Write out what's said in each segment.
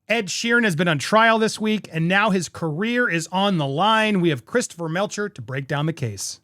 Ed Sheeran has been on trial this week, and now his career is on the line. We have Christopher Melcher to break down the case.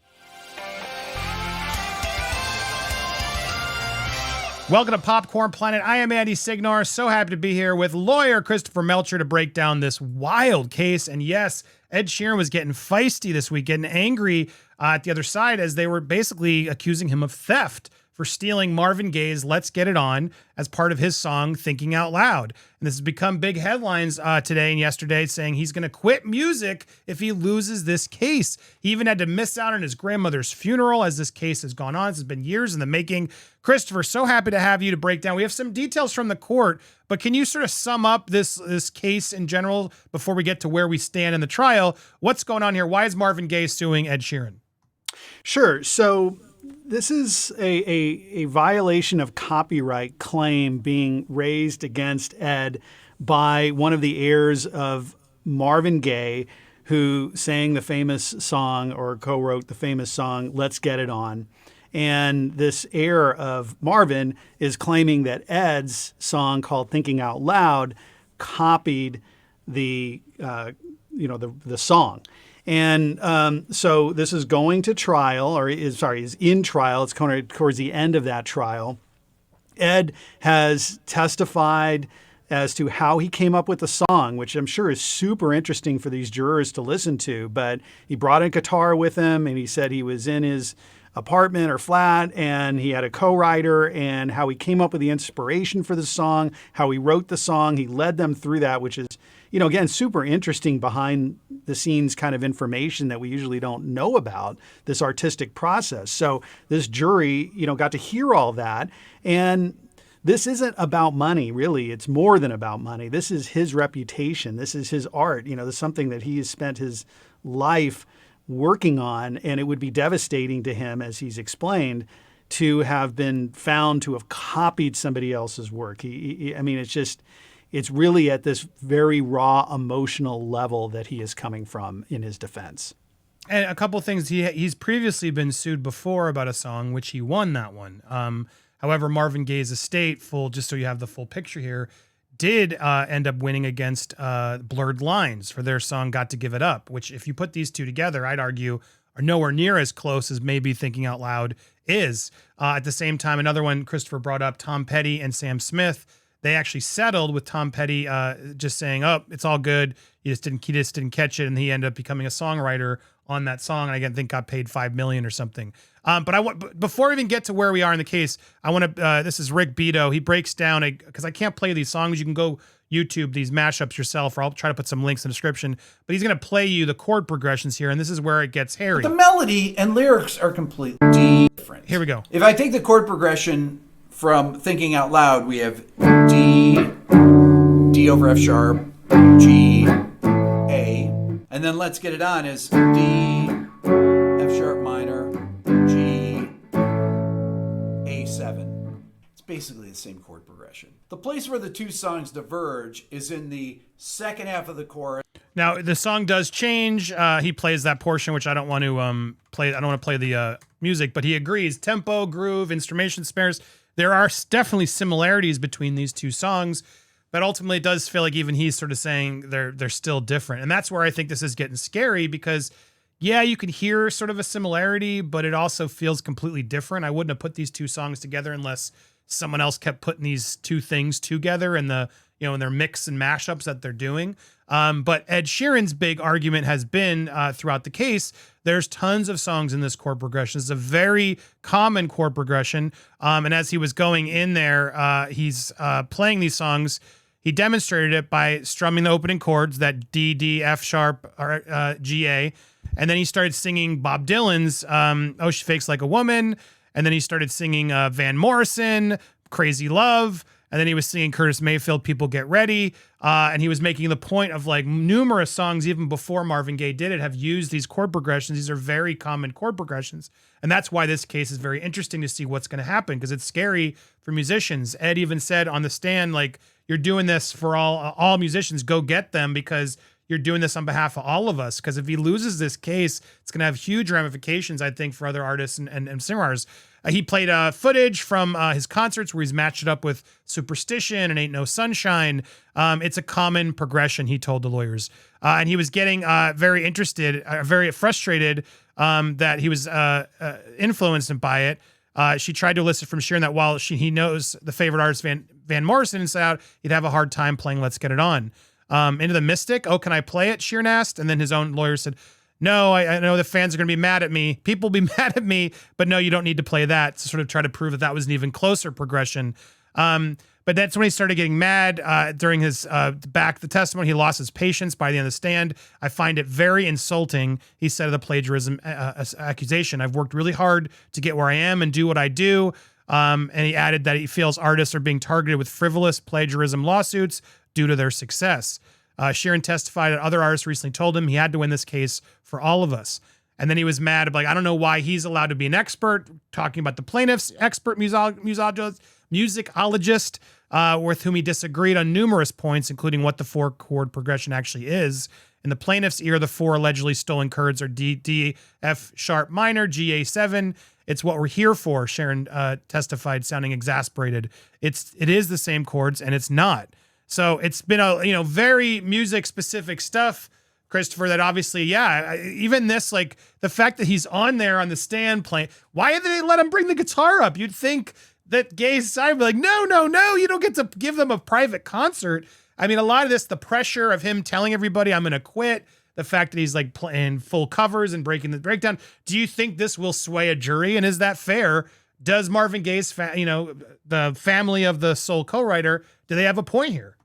Welcome to Popcorn Planet. I am Andy Signore. So happy to be here with lawyer Christopher Melcher to break down this wild case. And yes, Ed Sheeran was getting feisty this week, getting angry at the other side as they were basically accusing him of theft for stealing Marvin Gaye's Let's Get It On as part of his song Thinking Out Loud. And this has become big headlines today and yesterday, saying he's going to quit music if he loses this case. He even had to miss out on his grandmother's funeral as this case has gone on. This has been years in the making. Christopher, so happy to have you to break down. We have some details from the court, but can you sort of sum up this case in general before we get to where we stand in the trial? What's going on here? Why is Marvin Gaye suing Ed Sheeran? Sure. So this is a violation of copyright claim being raised against Ed by one of the heirs of Marvin Gaye, who sang the famous song or co-wrote the famous song, Let's Get It On. And this heir of Marvin is claiming that Ed's song called Thinking Out Loud copied the song. And so this is going to trial, is in trial. It's kind of towards the end of that trial. Ed has testified as to how he came up with the song, which I'm sure is super interesting for these jurors to listen to. But he brought a guitar with him, and he said he was in his apartment or flat, and he had a co-writer, and how he came up with the inspiration for the song, how he wrote the song. He led them through that, which is, again, super interesting behind the scenes kind of information that we usually don't know about this artistic process. So this jury, got to hear all that. And this isn't about money, really. It's more than about money. This is his reputation. This is his art. This is something that he has spent his life working on. And it would be devastating to him, as he's explained, to have been found to have copied somebody else's work. It's really at this very raw emotional level that he is coming from in his defense. And a couple of things. He's previously been sued before about a song, which he won that one. However, Marvin Gaye's estate, just so you have the full picture here, did end up winning against Blurred Lines for their song Got to Give It Up, which if you put these two together, I'd argue are nowhere near as close as maybe Thinking Out Loud is. At the same time, another one Christopher brought up, Tom Petty and Sam Smith, they actually settled with Tom Petty just saying, "Oh, it's all good. He just didn't catch it," and he ended up becoming a songwriter on that song. And I think got paid $5 million or something. But before we even get to where we are in the case, I want to. This is Rick Beto. He breaks down because I can't play these songs. You can go YouTube these mashups yourself, or I'll try to put some links in the description. But he's going to play you the chord progressions here, and this is where it gets hairy. But the melody and lyrics are completely different. Here we go. If I take the chord progression from Thinking Out Loud, we have D, D over F sharp, G, A, and then Let's Get It On is D, F sharp minor, G, A7. It's basically the same chord progression. The place where the two songs diverge is in the second half of the chorus. Now the song does change. He plays that portion, which I don't want to play. I don't want to play the music, but he agrees. Tempo, groove, instrumentation spares. There are definitely similarities between these two songs, but ultimately it does feel like even he's sort of saying they're still different. And that's where I think this is getting scary because, yeah, you can hear sort of a similarity, but it also feels completely different. I wouldn't have put these two songs together unless someone else kept putting these two things together in in their mix and mashups that they're doing. But Ed Sheeran's big argument has been throughout the case, there's tons of songs in this chord progression. It's a very common chord progression. And as he was going in there, he's playing these songs. He demonstrated it by strumming the opening chords, that D, D, F sharp, or G, A. And then he started singing Bob Dylan's Oh, She Fakes Like a Woman. And then he started singing Van Morrison, Crazy Love. And then he was singing Curtis Mayfield, People Get Ready. And he was making the point of numerous songs, even before Marvin Gaye did it, have used these chord progressions. These are very common chord progressions. And that's why this case is very interesting to see what's going to happen, because it's scary for musicians. Ed even said on the stand, you're doing this for all musicians, go get them, because you're doing this on behalf of all of us. Because if he loses this case, it's going to have huge ramifications, I think, for other artists and singer artists. He played footage from his concerts where he's matched it up with Superstition and Ain't No Sunshine. It's a common progression, he told the lawyers. And he was getting very interested, very frustrated that he was influenced by it. She tried to elicit from Sheeran that while he knows the favorite artist Van Morrison inside out, he'd have a hard time playing Let's Get It On. Into the Mystic, oh, can I play it? Sheeran asked. And then his own lawyer said, no, I know the fans are going to be mad at me. People will be mad at me, but no, you don't need to play that, to sort of try to prove that was an even closer progression. But that's when he started getting mad during his the testimony. He lost his patience by the end of the stand. I find it very insulting, he said, of the plagiarism accusation. I've worked really hard to get where I am and do what I do. And he added that he feels artists are being targeted with frivolous plagiarism lawsuits due to their success. Sheeran testified that other artists recently told him he had to win this case for all of us. And then he was mad, like, I don't know why he's allowed to be an expert, talking about the plaintiff's expert musicologist, with whom he disagreed on numerous points, including what the four-chord progression actually is. In the plaintiff's ear, the four allegedly stolen chords are D, D, F sharp minor, G, A7. It's what we're here for, Sheeran testified, sounding exasperated. It is the same chords, and it's not. So it's been a very music specific stuff, Christopher, that obviously, even this, like the fact that he's on there on the stand playing, why did they let him bring the guitar up? You'd think that Gaye's side would be like, no, you don't get to give them a private concert. I mean, a lot of this, the pressure of him telling everybody I'm going to quit, the fact that he's like playing full covers and breaking the breakdown. Do you think this will sway a jury? And is that fair? Does Marvin Gaye's, the family of the sole co-writer, do they have a point here?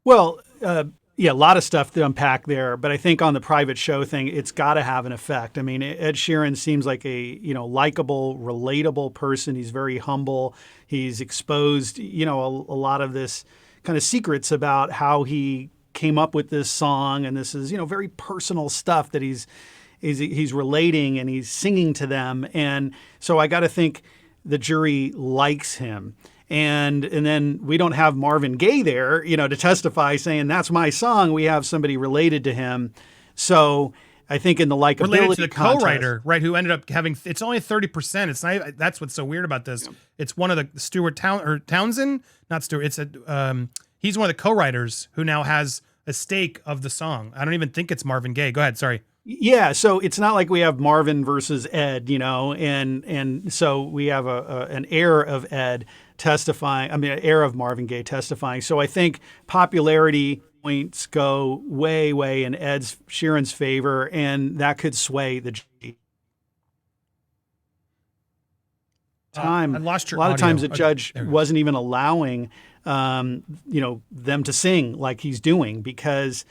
Well, a lot of stuff to unpack there, but I think on the private show thing, it's got to have an effect. I mean, Ed Sheeran seems like a, likable, relatable person. He's very humble. He's exposed, a lot of this kind of secrets about how he came up with this song. And this is, very personal stuff that he's relating and he's singing to them. And so I got to think the jury likes him. And then we don't have Marvin Gaye there, to testify saying that's my song. We have somebody related to him. So I think in the likability related to the contest, co-writer, right, who ended up having, it's only 30%. It's not, that's what's so weird about this. Yeah. It's one of the Townsend, not Stewart. It's he's one of the co-writers who now has a stake of the song. I don't even think it's Marvin Gaye. Go ahead. Sorry. Yeah, so it's not like we have Marvin versus Ed, and so we have an heir of Ed testifying. I mean, an heir of Marvin Gaye testifying. So I think popularity points go way, way in Sheeran's favor, and that could sway the jury. I lost your a lot audio. of times the judge wasn't even allowing, them to sing like he's doing, because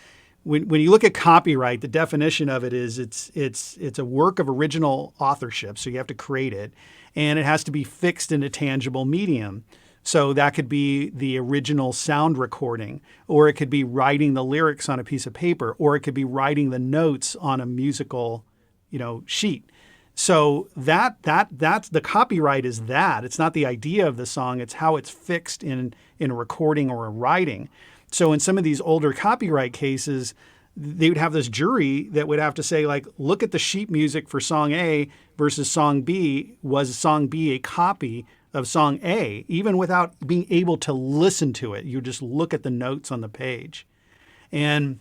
when you look at copyright, the definition of it is it's a work of original authorship. So you have to create it, and it has to be fixed in a tangible medium. So that could be the original sound recording, or it could be writing the lyrics on a piece of paper, or it could be writing the notes on a musical, sheet. So that's the copyright is that. It's not the idea of the song, it's how it's fixed in a recording or a writing. So in some of these older copyright cases, they would have this jury that would have to say, like, look at the sheet music for song A versus song B. Was song B a copy of song A? Even without being able to listen to it, you just look at the notes on the page. And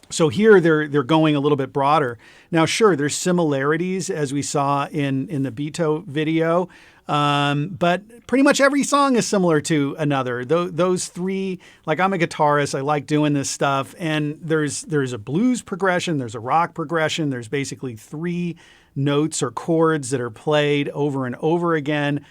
so here they're going a little bit broader. Now, sure, there's similarities as we saw in the Beto video, but pretty much every song is similar to another. Those three, like, I'm a guitarist, I like doing this stuff, and there's a blues progression, there's a rock progression, there's basically three notes or chords that are played over and over again.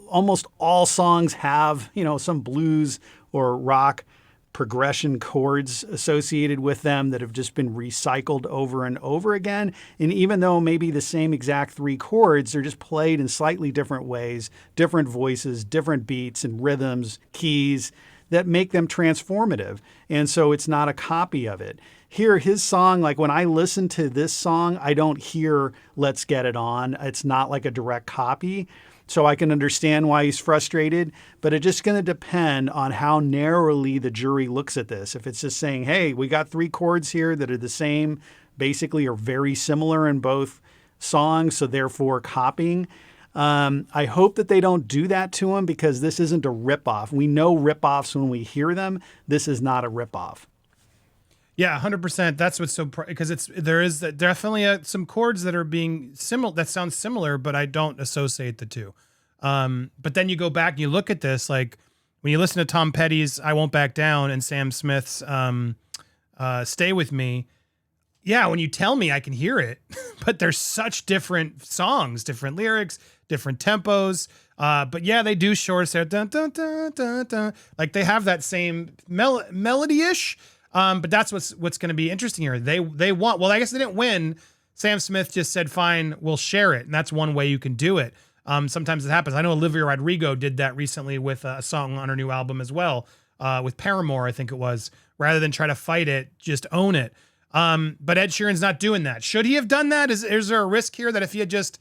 Almost all songs have, some blues or rock progression chords associated with them that have just been recycled over and over again. And even though maybe the same exact three chords, they're just played in slightly different ways, different voices, different beats and rhythms, keys that make them transformative. And so it's not a copy of it. Here, his song, like when I listen to this song, I don't hear Let's Get It On. It's not like a direct copy. So I can understand why he's frustrated, but it's just going to depend on how narrowly the jury looks at this. If it's just saying, hey, we got 3 chords here that are the same, basically are very similar in both songs, so therefore copying. I hope that they don't do that to him, because this isn't a ripoff. We know ripoffs when we hear them. This is not a ripoff. Yeah, 100%. That's what's so because there is definitely some chords that are being similar that sound similar, but I don't associate the two. But then you go back and you look at this, like when you listen to Tom Petty's "I Won't Back Down" and Sam Smith's "Stay With Me." Yeah, when you tell me, I can hear it, but they're such different songs, different lyrics, different tempos. But yeah, they do short there, dun, dun, dun, dun, dun. Like they have that same melody-ish. But that's what's going to be interesting here. They want, well, I guess they didn't win. Sam Smith just said, fine, we'll share it. And that's one way you can do it. Sometimes it happens. I know Olivia Rodrigo did that recently with a song on her new album as well, with Paramore, I think it was. Rather than try to fight it, just own it. But Ed Sheeran's not doing that. Should he have done that? Is there a risk here that if he had just,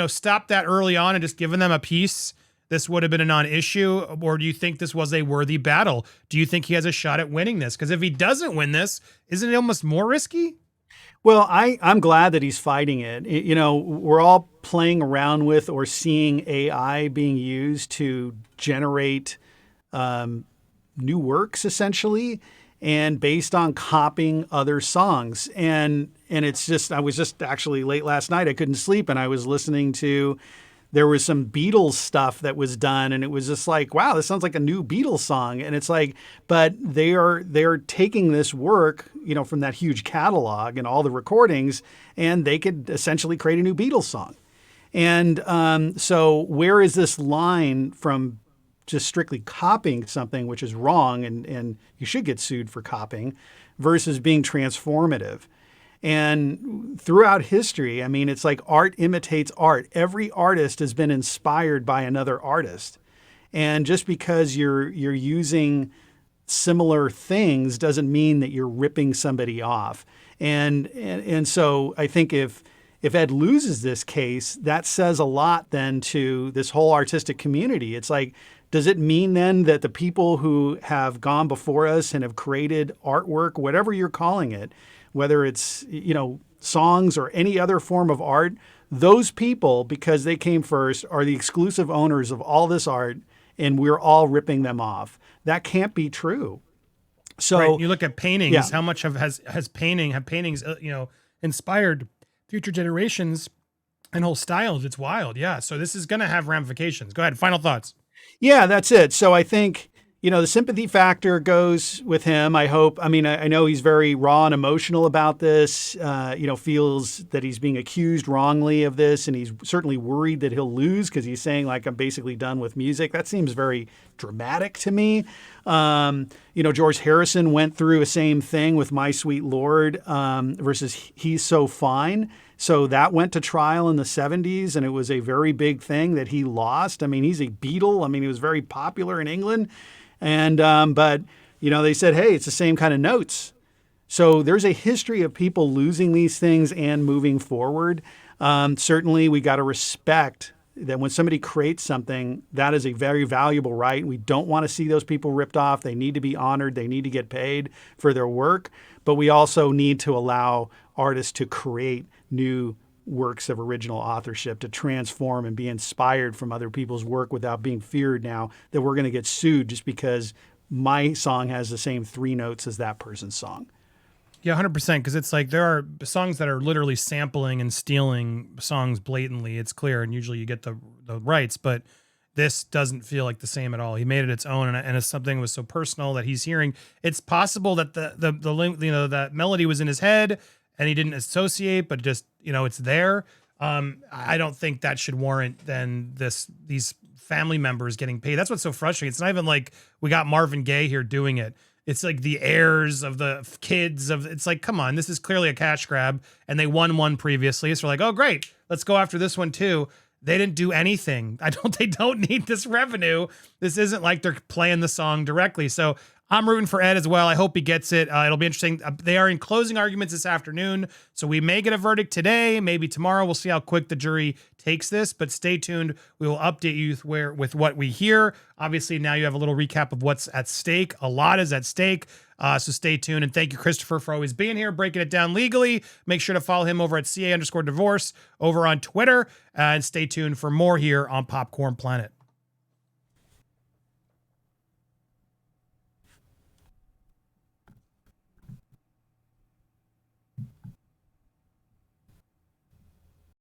stopped that early on and just given them a piece, this would have been a non-issue? Or do you think this was a worthy battle? Do you think he has a shot at winning this? Because if he doesn't win this, isn't it almost more risky? Well, I'm glad that he's fighting it. We're all playing around with or seeing AI being used to generate new works, essentially, and based on copying other songs. And it's just, I was just actually late last night, I couldn't sleep, and I was listening to, there was some Beatles stuff that was done, and it was just like, wow, this sounds like a new Beatles song. And it's like, but they're taking this work, from that huge catalog and all the recordings, and they could essentially create a new Beatles song. And so where is this line from just strictly copying something, which is wrong, and you should get sued for copying, versus being transformative? And throughout history, I mean, it's like art imitates art. Every artist has been inspired by another artist. And just because you're using similar things doesn't mean that you're ripping somebody off. And so I think if Ed loses this case, that says a lot then to this whole artistic community. It's like, does it mean then that the people who have gone before us and have created artwork, whatever you're calling it, whether it's, songs or any other form of art, those people, because they came first, are the exclusive owners of all this art, and we're all ripping them off? That can't be true. So right. You look at paintings, yeah. How much have paintings, inspired future generations and whole styles? It's wild. Yeah. So this is going to have ramifications. Go ahead. Final thoughts. Yeah, that's it. So I think, the sympathy factor goes with him, I hope. I mean, I know he's very raw and emotional about this, feels that he's being accused wrongly of this, and he's certainly worried that he'll lose because he's saying, like, I'm basically done with music. That seems very dramatic to me. George Harrison went through the same thing with My Sweet Lord versus He's So Fine. So that went to trial in the 70s, and it was a very big thing that he lost. I mean, he's a Beatle. I mean, he was very popular in England. And but they said, hey, it's the same kind of notes. So there's a history of people losing these things and moving forward. Certainly, we got to respect that when somebody creates something, that is a very valuable right. We don't want to see those people ripped off. They need to be honored. They need to get paid for their work. But we also need to allow artists to create new works of original authorship, to transform and be inspired from other people's work without being feared now that we're going to get sued just because my song has the same 3 notes as that person's song. Yeah, 100%. Because it's like there are songs that are literally sampling and stealing songs blatantly. It's clear, and usually you get the rights, but this doesn't feel like the same at all. He made it its own, and it's something that was so personal that he's hearing. It's possible that that melody was in his head and he didn't associate, but just, it's there. I don't think that should warrant then these family members getting paid. That's what's so frustrating. It's not even like we got Marvin Gaye here doing it. It's like the heirs of the kids it's like, come on, this is clearly a cash grab, and they won one previously. So we're like, oh, great, let's go after this one too. They didn't do anything. They don't need this revenue. This isn't like they're playing the song directly. So I'm rooting for Ed as well. I hope he gets it. It'll be interesting. They are in closing arguments this afternoon, so we may get a verdict today, maybe tomorrow. We'll see how quick the jury takes this, but stay tuned. We will update you with what we hear. Obviously, now you have a little recap of what's at stake. A lot is at stake, so stay tuned. And thank you, Christopher, for always being here, breaking it down legally. Make sure to follow him over at CA_divorce over on Twitter, and stay tuned for more here on Popcorn Planet.